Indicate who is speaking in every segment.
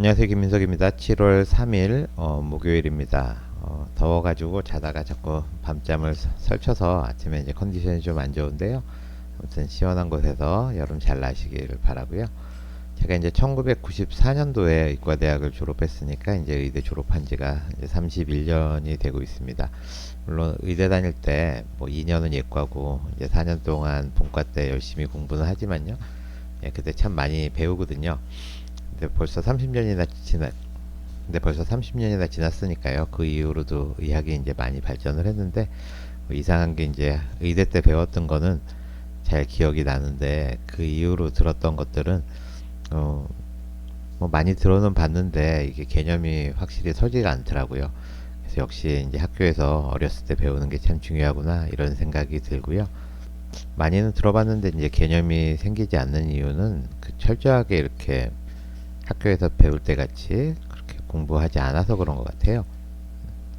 Speaker 1: 안녕하세요, 김민석입니다. 7월 3일 목요일입니다. 더워가지고 자다가 자꾸 밤잠을 설쳐서 아침에 이제 컨디션이 좀 안 좋은데요. 아무튼 시원한 곳에서 여름 잘 나시기를 바라고요. 제가 이제 1994년도에 의과대학을 졸업했으니까 이제 의대 졸업한 지가 이제 31년이 되고 있습니다. 물론 의대 다닐 때 뭐 2년은 예과고 이제 4년 동안 본과 때 열심히 공부는 하지만요. 예, 그때 참 많이 배우거든요. 근데 벌써 30년이나 지났으니까요. 그 이후로도 의학이 이제 많이 발전을 했는데 뭐 이상한 게 이제 의대 때 배웠던 거는 잘 기억이 나는데 그 이후로 들었던 것들은 어, 뭐 많이 들어는 봤는데 이게 개념이 확실히 서지가 않더라고요. 그래서 역시 이제 학교에서 어렸을 때 배우는 게 참 중요하구나 이런 생각이 들고요. 많이는 들어봤는데 이제 개념이 생기지 않는 이유는 그 철저하게 이렇게 학교에서 배울 때 같이 그렇게 공부하지 않아서 그런 것 같아요.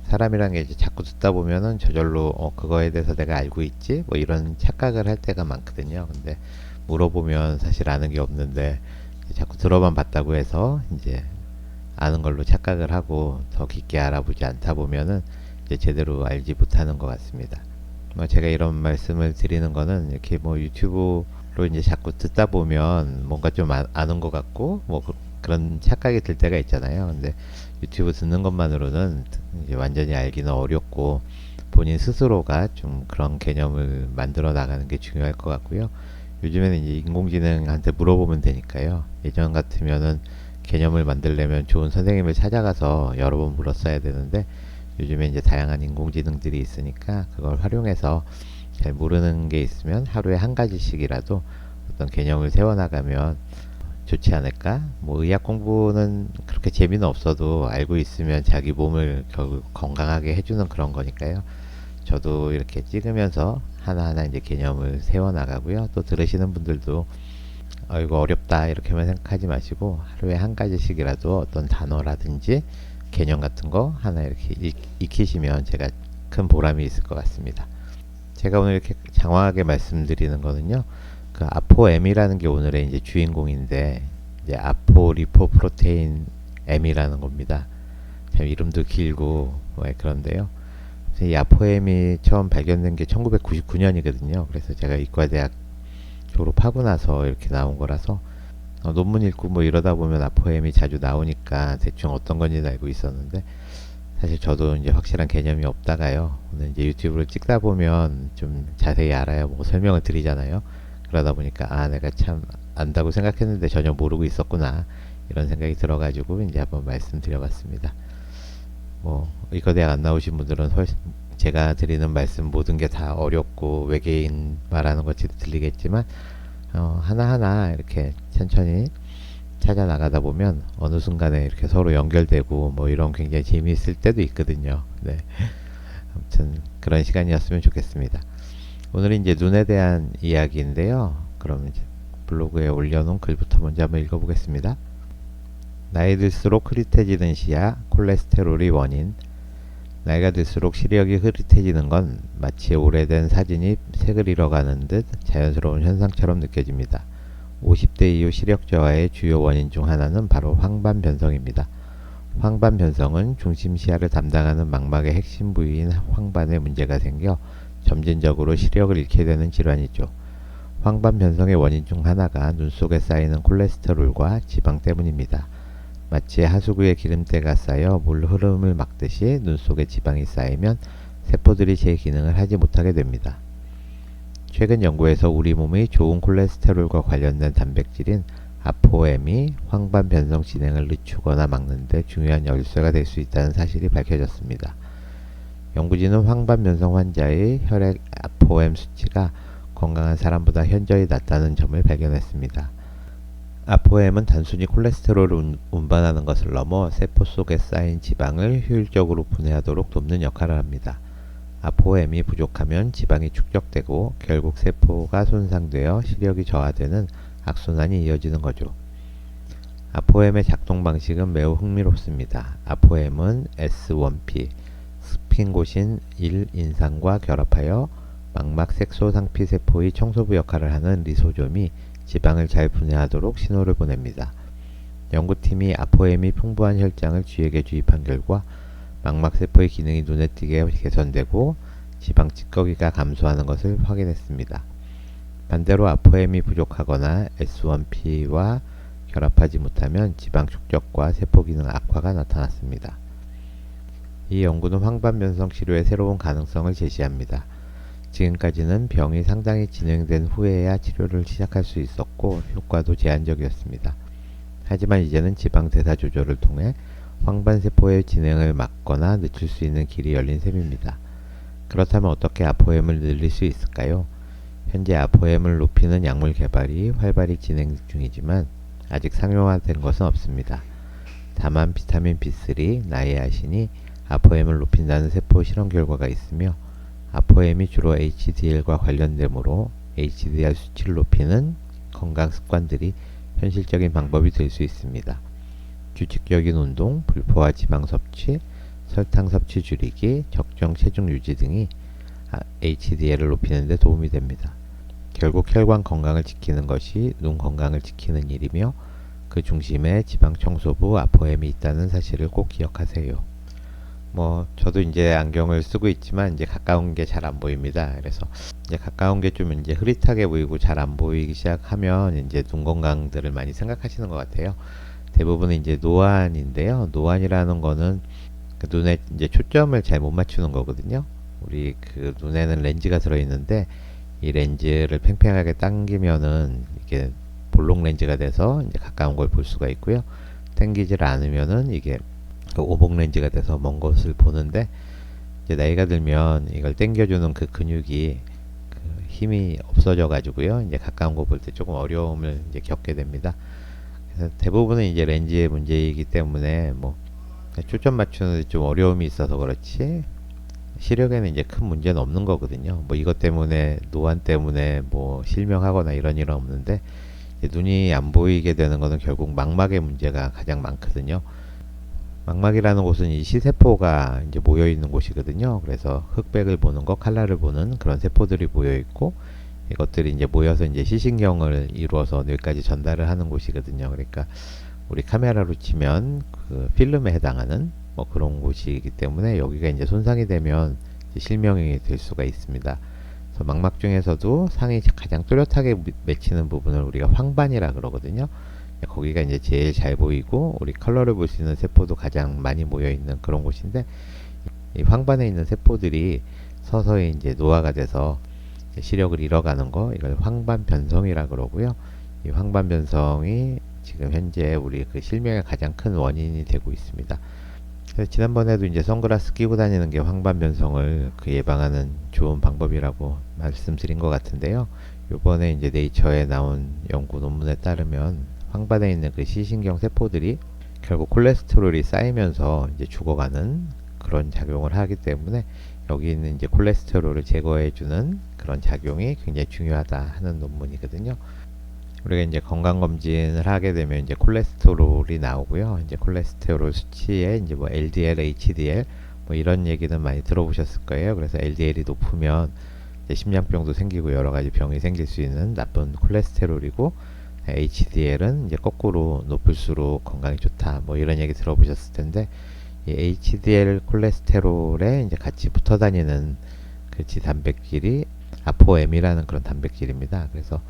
Speaker 1: 사람이란 게 이제 자꾸 듣다 보면은 저절로 그거에 대해서 내가 알고 있지 뭐 이런 착각을 할 때가 많거든요. 근데 물어보면 사실 아는 게 없는데 자꾸 들어만 봤다고 해서 이제 아는 걸로 착각을 하고 더 깊게 알아보지 않다 보면은 이제 제대로 알지 못하는 것 같습니다. 뭐 제가 이런 말씀을 드리는 거는 이렇게 뭐 유튜브로 이제 자꾸 듣다 보면 뭔가 좀 아는 것 같고 뭐 그런 착각이 들 때가 있잖아요. 근데 유튜브 듣는 것만으로는 이제 완전히 알기는 어렵고 본인 스스로가 좀 그런 개념을 만들어 나가는 게 중요할 것 같고요. 요즘에는 이제 인공지능한테 물어보면 되니까요. 예전 같으면은 개념을 만들려면 좋은 선생님을 찾아가서 여러 번 물었어야 되는데 요즘에 이제 다양한 인공지능들이 있으니까 그걸 활용해서 잘 모르는 게 있으면 하루에 한 가지씩이라도 어떤 개념을 세워나가면 좋지 않을까? 뭐 의학 공부는 그렇게 재미는 없어도 알고 있으면 자기 몸을 결국 건강하게 해주는 그런 거니까요. 저도 이렇게 찍으면서 하나하나 이제 개념을 세워나가고요. 또 들으시는 분들도 이거 어렵다 이렇게만 생각하지 마시고 하루에 한 가지씩이라도 어떤 단어라든지 개념 같은 거 하나 이렇게 익히시면 제가 큰 보람이 있을 것 같습니다. 제가 오늘 이렇게 장황하게 말씀드리는 거는요. 그 아포엠이라는 게 오늘의 이제 주인공인데 이제 아포리포프로테인 M이라는 겁니다. 참 이름도 길고 그런데요. 이 아포엠이 처음 발견된 게 1999년이거든요. 그래서 제가 의과대학 졸업하고 나서 이렇게 나온 거라서 논문 읽고 뭐 이러다 보면 아포엠이 자주 나오니까 대충 어떤 건지 알고 있었는데 사실 저도 이제 확실한 개념이 없다가요. 오늘 이제 유튜브를 찍다 보면 좀 자세히 알아야 뭐 설명을 드리잖아요. 그러다 보니까 내가 참 안다고 생각했는데 전혀 모르고 있었구나 이런 생각이 들어가지고 이제 한번 말씀드려봤습니다. 뭐 의과대학 안 나오신 분들은 제가 드리는 말씀 모든 게 다 어렵고 외계인 말하는 것처럼 들리겠지만 하나하나 이렇게 천천히 찾아 나가다 보면 어느 순간에 이렇게 서로 연결되고 뭐 이런 굉장히 재미있을 때도 있거든요. 네. 아무튼 그런 시간이었으면 좋겠습니다. 오늘은 이제 눈에 대한 이야기인데요. 그럼 이제 블로그에 올려놓은 글부터 먼저 한번 읽어보겠습니다. 나이 들수록 흐릿해지는 시야, 콜레스테롤이 원인. 나이가 들수록 시력이 흐릿해지는 건 마치 오래된 사진이 색을 잃어가는 듯 자연스러운 현상처럼 느껴집니다. 50대 이후 시력 저하의 주요 원인 중 하나는 바로 황반 변성입니다. 황반 변성은 중심 시야를 담당하는 망막의 핵심 부위인 황반에 문제가 생겨 점진적으로 시력을 잃게 되는 질환이죠. 황반 변성의 원인 중 하나가 눈 속에 쌓이는 콜레스테롤과 지방 때문입니다. 마치 하수구에 기름때가 쌓여 물 흐름을 막듯이 눈 속에 지방이 쌓이면 세포들이 제 기능을 하지 못하게 됩니다. 최근 연구에서 우리 몸의 좋은 콜레스테롤과 관련된 단백질인 아포엠이 황반 변성 진행을 늦추거나 막는 데 중요한 열쇠가 될 수 있다는 사실이 밝혀졌습니다. 연구진은 황반 변성 환자의 혈액 아포엠 수치가 건강한 사람보다 현저히 낮다는 점을 발견했습니다. 아포엠은 단순히 콜레스테롤을 운반하는 것을 넘어 세포 속에 쌓인 지방을 효율적으로 분해하도록 돕는 역할을 합니다. 아포엠이 부족하면 지방이 축적되고 결국 세포가 손상되어 시력이 저하되는 악순환이 이어지는 거죠. 아포엠의 작동 방식은 매우 흥미롭습니다. 아포엠은 S1P, 스핑고신 1인산과 결합하여 망막 색소상피 세포의 청소부 역할을 하는 리소좀이 지방을 잘 분해하도록 신호를 보냅니다. 연구팀이 아포엠이 풍부한 혈장을 쥐에게 주입한 결과 망막세포의 기능이 눈에 띄게 개선되고 지방 찌꺼기가 감소하는 것을 확인했습니다. 반대로 아포엠이 부족하거나 S1P와 결합하지 못하면 지방 축적과 세포 기능 악화가 나타났습니다. 이 연구는 황반변성 치료의 새로운 가능성을 제시합니다. 지금까지는 병이 상당히 진행된 후에야 치료를 시작할 수 있었고 효과도 제한적이었습니다. 하지만 이제는 지방 대사 조절을 통해 황반세포의 진행을 막거나 늦출 수 있는 길이 열린 셈입니다. 그렇다면 어떻게 아포엠을 늘릴 수 있을까요? 현재 아포엠을 높이는 약물 개발이 활발히 진행 중이지만 아직 상용화된 것은 없습니다. 다만 비타민 B3, 나이아신이 아포엠을 높인다는 세포 실험 결과가 있으며 아포엠이 주로 HDL과 관련되므로 HDL 수치를 높이는 건강 습관들이 현실적인 방법이 될 수 있습니다. 규칙적인 운동, 불포화 지방 섭취, 설탕 섭취 줄이기, 적정 체중 유지 등이 HDL을 높이는 데 도움이 됩니다. 결국 혈관 건강을 지키는 것이 눈 건강을 지키는 일이며 그 중심에 지방 청소부 아포엠이 있다는 사실을 꼭 기억하세요. 저도 이제 안경을 쓰고 있지만 이제 가까운 게 잘 안 보입니다. 그래서 이제 가까운 게 좀 이제 흐릿하게 보이고 잘 안 보이기 시작하면 이제 눈 건강들을 많이 생각하시는 것 같아요. 대부분은 이제 노안인데요. 노안이라는 거는 그 눈에 이제 초점을 잘 못 맞추는 거거든요. 우리 그 눈에는 렌즈가 들어있는데 이 렌즈를 팽팽하게 당기면은 이게 볼록 렌즈가 돼서 이제 가까운 걸 볼 수가 있고요. 당기질 않으면은 이게 오목 렌즈가 돼서 먼 것을 보는데 이제 나이가 들면 이걸 당겨주는 그 근육이 그 힘이 없어져 가지고요. 이제 가까운 거 볼 때 조금 어려움을 이제 겪게 됩니다. 그래서 대부분은 이제 렌즈의 문제이기 때문에 초점 맞추는데 좀 어려움이 있어서 그렇지 시력에는 이제 큰 문제는 없는 거거든요. 이것 때문에 노안 때문에 실명하거나 이런 일은 없는데 눈이 안 보이게 되는 것은 결국 망막의 문제가 가장 많거든요. 망막이라는 곳은 이 시세포가 이제 모여 있는 곳이거든요. 그래서 흑백을 보는 것, 칼라를 보는 그런 세포들이 모여 있고 이것들이 이제 모여서 이제 시신경을 이루어서 뇌까지 전달을 하는 곳이거든요. 그러니까 우리 카메라로 치면 그 필름에 해당하는 그런 곳이기 때문에 여기가 이제 손상이 되면 이제 실명이 될 수가 있습니다. 그래서 망막 중에서도 상이 가장 뚜렷하게 맺히는 부분을 우리가 황반이라 그러거든요. 거기가 이제 제일 잘 보이고 우리 컬러를 볼 수 있는 세포도 가장 많이 모여 있는 그런 곳인데 이 황반에 있는 세포들이 서서히 이제 노화가 돼서 시력을 잃어가는 거 이걸 황반 변성이라 그러고요. 이 황반 변성이 지금 현재 우리 그 실명의 가장 큰 원인이 되고 있습니다. 그래서 지난번에도 이제 선글라스 끼고 다니는 게 황반 변성을 예방하는 좋은 방법이라고 말씀드린 것 같은데요. 요번에 이제 네이처에 나온 연구 논문에 따르면 황반에 있는 그 시신경 세포들이 결국 콜레스테롤이 쌓이면서 이제 죽어가는 그런 작용을 하기 때문에 여기 있는 이제 콜레스테롤을 제거해주는 그런 작용이 굉장히 중요하다 하는 논문이거든요. 우리가 이제 건강검진을 하게 되면 이제 콜레스테롤이 나오고요. 이제 콜레스테롤 수치에 이제 LDL, HDL 이런 얘기는 많이 들어보셨을 거예요. 그래서 LDL이 높으면 이제 심장병도 생기고 여러 가지 병이 생길 수 있는 나쁜 콜레스테롤이고 HDL은 이제 거꾸로 높을수록 건강에 좋다. 이런 얘기 들어보셨을 텐데 이 HDL 콜레스테롤에 이제 같이 붙어 다니는 그 지단백질이 아포엠이라는 그런 단백질입니다. 그래서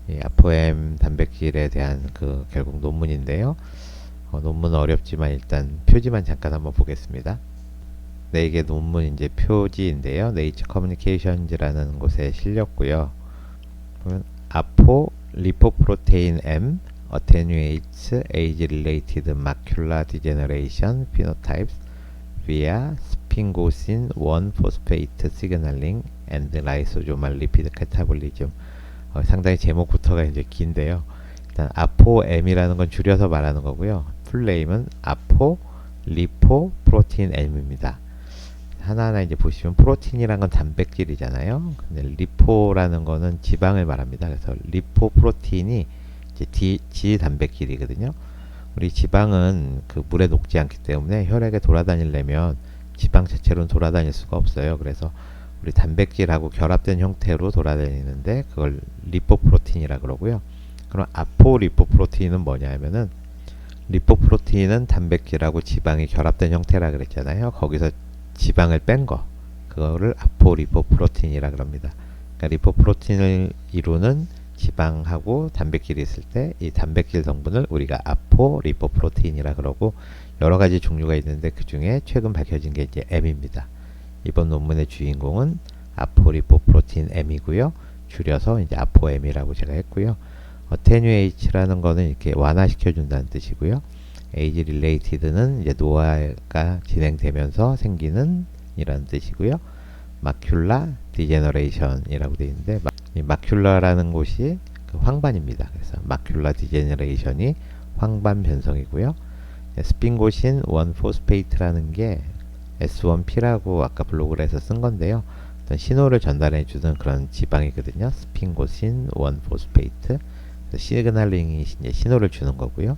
Speaker 1: 이 아포엠 단백질에 대한 그 결국 논문인데요. 논문은 어렵지만 일단 표지만 잠깐 한번 보겠습니다. 네, 이게 논문 이제 표지인데요. 네이처 커뮤니케이션즈라는 곳에 실렸고요. 보면 아포 리포프로테인 M attenuates age-related macular degeneration phenotypes via sphingosine 1-phosphate signaling and lysosomal lipid catabolism. 상당히 제목부터가 이제 긴데요. 일단 아포엠이라는 건 줄여서 말하는 거고요. 풀네임은 아포 리포 프로테인 M입니다. 하나하나 이제 보시면 프로틴이란 건 단백질이잖아요. 근데 리포라는 거는 지방을 말합니다. 그래서 리포 프로틴이 이제 지 단백질이거든요. 우리 지방은 그 물에 녹지 않기 때문에 혈액에 돌아다니려면 지방 자체로는 돌아다닐 수가 없어요. 그래서 우리 단백질하고 결합된 형태로 돌아다니는데 그걸 리포프로틴이라 그러고요. 그럼 아포리포프로테인은 뭐냐 하면은 리포프로테인은 단백질하고 지방이 결합된 형태라 그랬잖아요. 거기서 지방을 뺀 거, 그거를 아포리포프로테인이라 그럽니다. 그러니까 리포프로테인을 이루는 지방하고 단백질이 있을 때 이 단백질 성분을 우리가 아포리포프로테인이라 그러고, 여러 가지 종류가 있는데 그 중에 최근 밝혀진 게 이제 M입니다. 이번 논문의 주인공은 아포리포프로테인 M이고요. 줄여서 이제 아포M이라고 제가 했고요. attenuate라는 거는 이렇게 완화시켜준다는 뜻이고요. age related는 이제 노화가 진행되면서 생기는 이라는 뜻이고요. macular degeneration이라고 되어 있는데, 이 maculara는 곳이 그 황반입니다. 그래서 macular degeneration이 황반 변성이고요. 스핑고신 1포스페이트라는 게 S1P라고 아까 블로그를 해서 쓴 건데요. 어떤 신호를 전달해 주는 그런 지방이거든요. 스핑고신 1포스페이트. 시그널링이 이제 신호를 주는 거고요.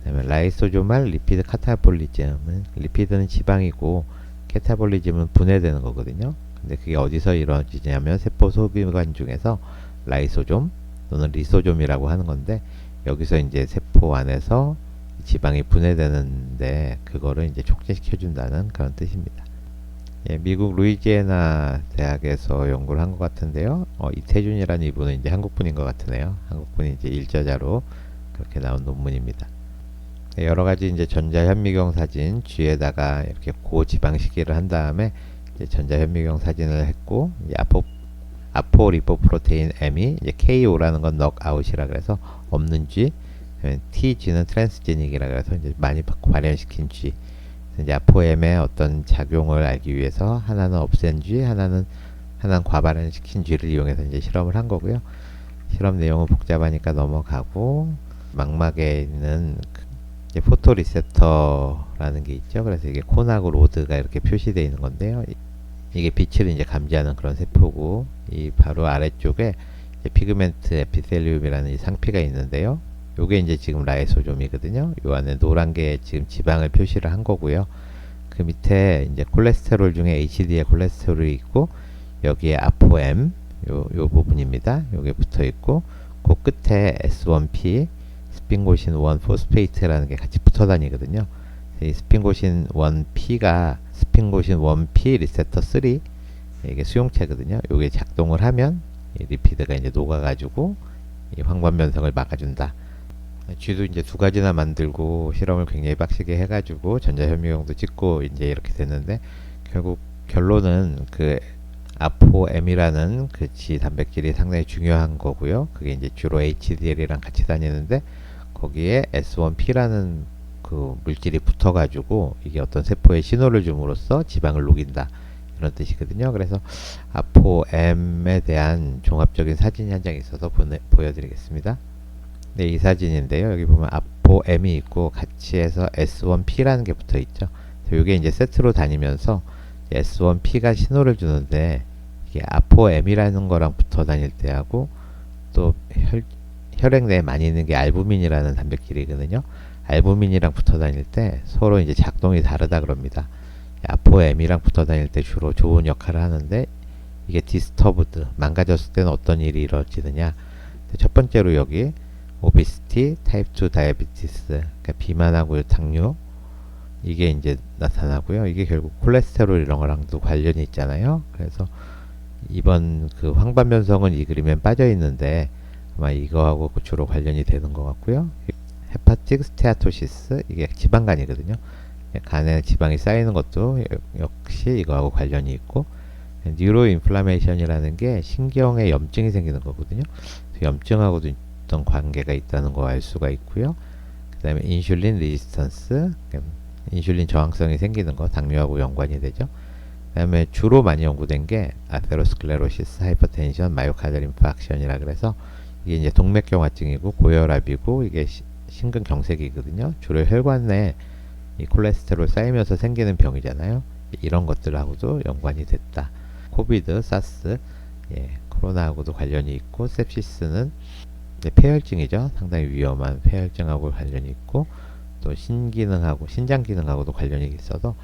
Speaker 1: 그다음에 라이소조말 리피드 카타볼리즘은, 리피드는 지방이고 캐타볼리즘은 분해되는 거거든요. 근데 그게 어디서 이루어지냐면 세포 소비관 중에서 라이소좀 또는 리소좀이라고 하는 건데, 여기서 이제 세포 안에서 지방이 분해되는데 그거를 이제 촉진시켜준다는 그런 뜻입니다. 예, 미국 루이지애나 대학에서 연구를 한 것 같은데요. 이태준이라는 이분은 이제 한국분인 것 같으네요. 한국분이 이제 일저자로 그렇게 나온 논문입니다. 네, 여러 가지 이제 전자현미경 사진 G에다가 이렇게 고지방시기를 한 다음에 이제 전자현미경 사진을 했고, 이제 아포리포프로테인 M이 이제 KO라는 건 넉아웃이라 그래서 없는 G, TG는 트랜스제닉이라 그래서 이제 많이 발현시킨 G. 이제 아포엠의 어떤 작용을 알기 위해서 하나는 없앤 G, 하나는 과발현시킨 G를 이용해서 이제 실험을 한 거고요. 실험 내용은 복잡하니까 넘어가고, 망막에 있는 이제 포토 리셉터라는 게 있죠. 그래서 이게 콘하고 로드가 이렇게 표시되어 있는 건데요. 이게 빛을 이제 감지하는 그런 세포고, 이 바로 아래쪽에 이제 피그멘트 에피텔리움이라는 이 상피가 있는데요. 요게 이제 지금 라이소좀이거든요. 요 안에 노란 게 지금 지방을 표시를 한 거고요. 그 밑에 이제 콜레스테롤 중에 HDL 콜레스테롤이 있고, 여기에 아포M 요 부분입니다. 요게 붙어 있고, 그 끝에 S1P 스핑고신 1포스페이트라는 게 같이 붙어 다니거든요. 이 스핑고신 1P가 스핑고신 1P 리셉터 3, 이게 수용체거든요. 요게 작동을 하면 이 리피드가 이제 녹아가지고 이 황반 변성을 막아준다. G도 이제 두 가지나 만들고 실험을 굉장히 빡시게 해가지고 전자현미경도 찍고 이제 이렇게 됐는데, 결국 결론은 그 아포M이라는 그 G 단백질이 상당히 중요한 거고요. 그게 이제 주로 HDL이랑 같이 다니는데, 거기에 S1P라는 그 물질이 붙어가지고 이게 어떤 세포에 신호를 줌으로써 지방을 녹인다, 이런 뜻이거든요. 그래서 아포M에 대한 종합적인 사진이 한 장 있어서 보여드리겠습니다. 네, 이 사진인데요. 여기 보면 아포M이 있고 같이 해서 S1P라는 게 붙어 있죠. 이게 이제 세트로 다니면서 S1P가 신호를 주는데, 이게 아포M이라는 거랑 붙어 다닐 때하고 또 혈액 내에 많이 있는 게 알부민이라는 단백질이거든요. 알부민이랑 붙어 다닐 때 서로 이제 작동이 다르다 그럽니다. 아포M이랑 붙어 다닐 때 주로 좋은 역할을 하는데, 이게 디스터브드, 망가졌을 때는 어떤 일이 이루어지느냐. 첫 번째로 여기 오비시티, 타입 2 다이아비티스, 그러니까 비만하고 당뇨, 이게 이제 나타나고요. 이게 결국 콜레스테롤 이런 거랑도 관련이 있잖아요. 그래서 이번 그 황반 변성은 이 그림에 빠져 있는데 아마 이거하고 주로 관련이 되는 것 같고요. 헤파틱 스테아토시스, 이게 지방간이거든요. 간에 지방이 쌓이는 것도 역시 이거하고 관련이 있고, 뉴로 인플라메이션이라는 게 신경에 염증이 생기는 거거든요. 염증하고도 어떤 관계가 있다는 거 알 수가 있고요. 그 다음에 인슐린 리지스턴스, 인슐린 저항성이 생기는 거, 당뇨하고 연관이 되죠. 그 다음에 주로 많이 연구된 게 아테로스클레로시스, 하이퍼텐션, 마이오카디얼 인파크션이라 그래서 이게 이제 동맥경화증이고 고혈압이고, 이게 심근경색이거든요. 주로 혈관 내에 이 콜레스테롤 쌓이면서 생기는 병이잖아요. 이런 것들하고도 연관이 됐다. 코비드, 사스, 코로나하고도 관련이 있고, sepsis는 폐혈증이죠. 상당히 위험한 폐혈증하고 관련이 있고, 또 신기능하고 신장 기능하고도 관련이 있어서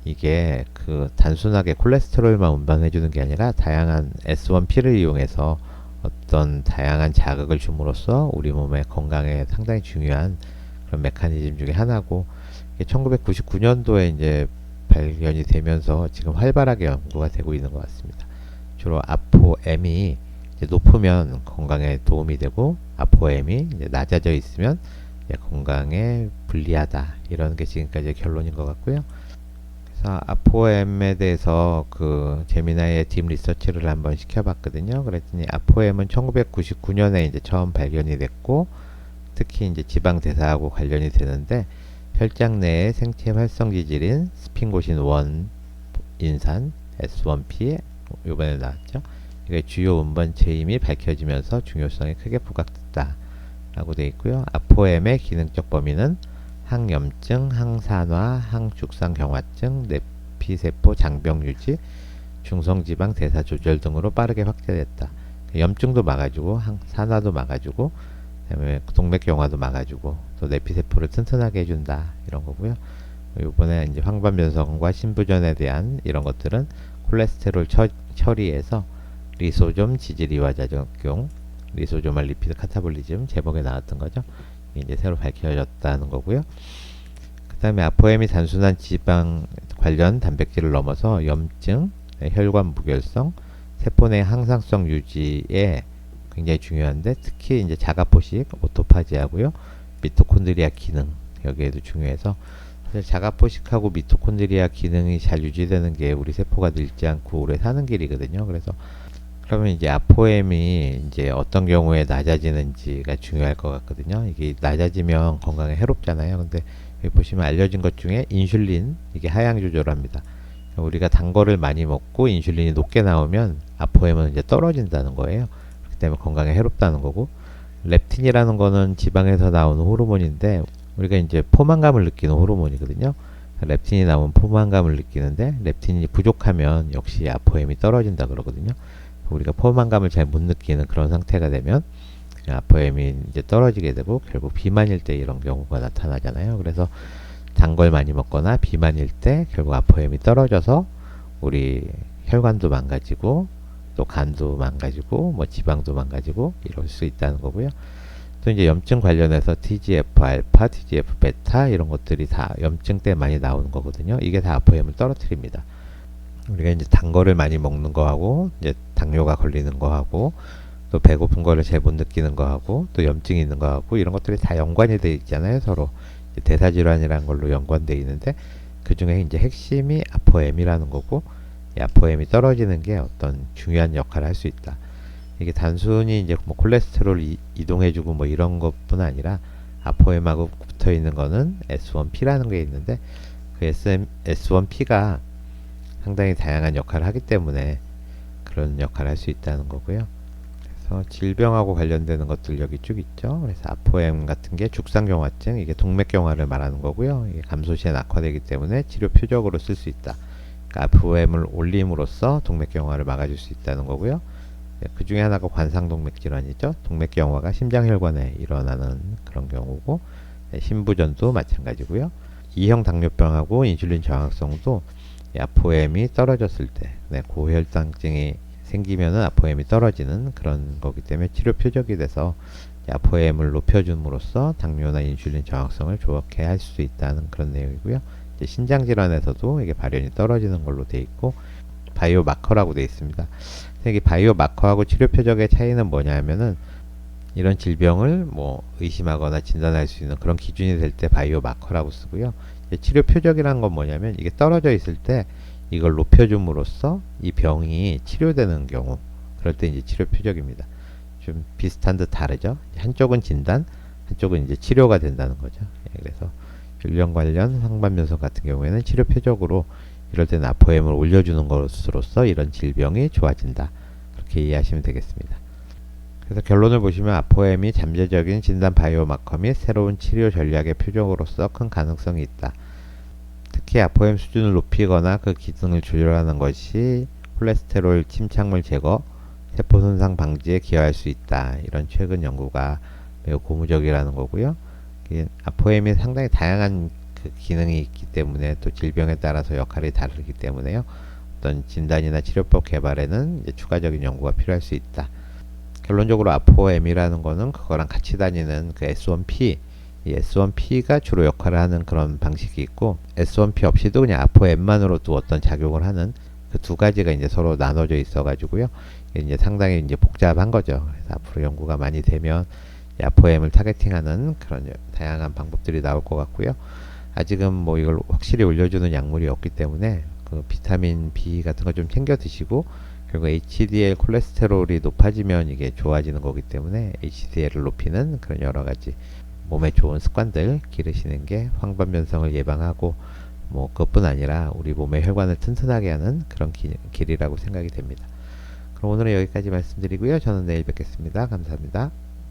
Speaker 1: 이게 그 단순하게 콜레스테롤만 운반해 주는 게 아니라 다양한 S1P를 이용해서 어떤 다양한 자극을 줌으로써 우리 몸의 건강에 상당히 중요한 그런 메커니즘 중에 하나고, 1999년도에 이제 발견이 되면서 지금 활발하게 연구가 되고 있는 것 같습니다. 주로 아포엠이 이제 높으면 건강에 도움이 되고, 아포엠이 이제 낮아져 있으면 이제 건강에 불리하다, 이런 게 지금까지 결론인 것 같고요. 그래서 아포엠에 대해서 그 제미나이의 딥 리서치를 한번 시켜봤거든요. 그랬더니 아포엠은 1999년에 이제 처음 발견이 됐고, 특히 이제 지방 대사하고 관련이 되는데, 혈장 내의 생체 활성 지질인 스핑고신 1 인산 S1P, 이번에 나왔죠. 이게 주요 원본체임이 밝혀지면서 중요성이 크게 부각됐다 라고 되어 있고요. 아포엠의 기능적 범위는 항염증, 항산화, 항죽상경화증, 내피세포 장병 유지, 중성지방 대사 조절 등으로 빠르게 확대됐다. 염증도 막아주고, 산화도 막아주고, 그다음에 동맥경화도 막아주고, 또 내피세포를 튼튼하게 해준다, 이런 거고요. 이번에 이제 황반변성과 신부전에 대한 이런 것들은 콜레스테롤 처리에서 리소좀 지질 이완자 적용, 리소조말 리피드 카타볼리즘 제목에 나왔던 거죠. 이제 새로 밝혀졌다는 거고요. 그 다음에 아포엠이 단순한 지방 관련 단백질을 넘어서 염증, 혈관 무결성, 세포 내 항상성 유지에 굉장히 중요한데, 특히 이제 자가포식, 오토파지하고요, 미토콘드리아 기능, 여기에도 중요해서, 사실 자가포식하고 미토콘드리아 기능이 잘 유지되는 게 우리 세포가 늙지 않고 오래 사는 길이거든요. 그래서 그러면 이제 아포엠이 이제 어떤 경우에 낮아지는지가 중요할 것 같거든요. 이게 낮아지면 건강에 해롭잖아요. 근데 여기 보시면 알려진 것 중에 인슐린, 이게 하향 조절합니다. 우리가 단 거를 많이 먹고 인슐린이 높게 나오면 아포엠은 이제 떨어진다는 거예요. 그렇기 때문에 건강에 해롭다는 거고, 렙틴이라는 거는 지방에서 나오는 호르몬인데, 우리가 이제 포만감을 느끼는 호르몬이거든요. 렙틴이 나오면 포만감을 느끼는데, 렙틴이 부족하면 역시 아포엠이 떨어진다 그러거든요. 우리가 포만감을 잘 못 느끼는 그런 상태가 되면 아포엠이 이제 떨어지게 되고, 결국 비만일 때 이런 경우가 나타나잖아요. 그래서 단 걸 많이 먹거나 비만일 때 결국 아포엠이 떨어져서 우리 혈관도 망가지고, 또 간도 망가지고, 뭐 지방도 망가지고, 이럴 수 있다는 거고요. 또 이제 염증 관련해서 TGF 알파, TGF 베타, 이런 것들이 다 염증 때 많이 나오는 거거든요. 이게 다 아포엠을 떨어뜨립니다. 우리가 이제 단 거를 많이 먹는 거하고, 이제 당뇨가 걸리는 거하고, 또 배고픈 거를 잘 못 느끼는 거하고, 또 염증이 있는 거하고, 이런 것들이 다 연관이 되어 있잖아요, 서로. 대사질환이라는 걸로 연관되어 있는데, 그 중에 이제 핵심이 아포엠이라는 거고, 이 아포엠이 떨어지는 게 어떤 중요한 역할을 할 수 있다. 이게 단순히 이제 뭐 콜레스테롤 이동해주고 뭐 이런 것뿐 아니라, 아포엠하고 붙어 있는 거는 S1P라는 게 있는데, 그 S1P가 상당히 다양한 역할을 하기 때문에 그런 역할을 할 수 있다는 거고요. 그래서 질병하고 관련되는 것들 여기 쭉 있죠. 그래서 아포엠 같은 게 죽상경화증, 이게 동맥경화를 말하는 거고요. 이게 감소시에 악화되기 때문에 치료 표적으로 쓸 수 있다. 그러니까 아포엠을 올림으로써 동맥경화를 막아줄 수 있다는 거고요. 그 중에 하나가 관상동맥 질환이죠. 동맥경화가 심장혈관에 일어나는 그런 경우고, 신부전도 마찬가지고요. 2형 당뇨병하고 인슐린 저항성도 아포엠이 떨어졌을 때, 고혈당증이 생기면은 아포엠이 떨어지는 그런 거기 때문에 치료 표적이 돼서 아포엠을 높여줌으로써 당뇨나 인슐린 저항성을 좋게 할 수 있다는 그런 내용이고요. 이제 신장 질환에서도 이게 발현이 떨어지는 걸로 돼 있고, 바이오 마커라고 돼 있습니다. 이게 바이오 마커하고 치료 표적의 차이는 뭐냐면은, 이런 질병을 뭐 의심하거나 진단할 수 있는 그런 기준이 될 때 바이오 마커라고 쓰고요. 치료 표적이라는 건 뭐냐면, 이게 떨어져 있을 때 이걸 높여줌으로써 이 병이 치료되는 경우, 그럴 때 이제 치료 표적입니다. 좀 비슷한 듯 다르죠. 한쪽은 진단, 한쪽은 이제 치료가 된다는 거죠. 그래서 질병 관련 황반변성 같은 경우에는 치료 표적으로, 이럴 때는 아포엠을 올려주는 것으로서 이런 질병이 좋아진다, 그렇게 이해하시면 되겠습니다. 그래서 결론을 보시면 아포엠이 잠재적인 진단 바이오마커 및 새로운 치료 전략의 표적으로서 큰 가능성이 있다. 특히 아포엠 수준을 높이거나 그 기능을 조절하는 것이 콜레스테롤 침착물 제거, 세포 손상 방지에 기여할 수 있다. 이런 최근 연구가 매우 고무적이라는 거고요. 아포엠이 상당히 다양한 그 기능이 있기 때문에, 또 질병에 따라서 역할이 다르기 때문에요. 어떤 진단이나 치료법 개발에는 이제 추가적인 연구가 필요할 수 있다. 결론적으로 아포엠이라는 거는 그거랑 같이 다니는 그 S1P, 이 S1P가 주로 역할을 하는 그런 방식이 있고, S1P 없이도 그냥 아포엠만으로도 어떤 작용을 하는 그 두 가지가 이제 서로 나눠져 있어 가지고요. 이제 상당히 이제 복잡한 거죠. 그래서 앞으로 연구가 많이 되면 이 아포엠을 타겟팅하는 그런 다양한 방법들이 나올 것 같고요. 아직은 뭐 이걸 확실히 올려주는 약물이 없기 때문에 그 비타민 B 같은 거 좀 챙겨 드시고, 그리고 HDL 콜레스테롤이 높아지면 이게 좋아지는 거기 때문에 HDL을 높이는 그런 여러 가지 몸에 좋은 습관들 기르시는 게 황반변성을 예방하고, 뭐 그것뿐 아니라 우리 몸의 혈관을 튼튼하게 하는 그런 길이라고 생각이 됩니다. 그럼 오늘은 여기까지 말씀드리고요. 저는 내일 뵙겠습니다. 감사합니다.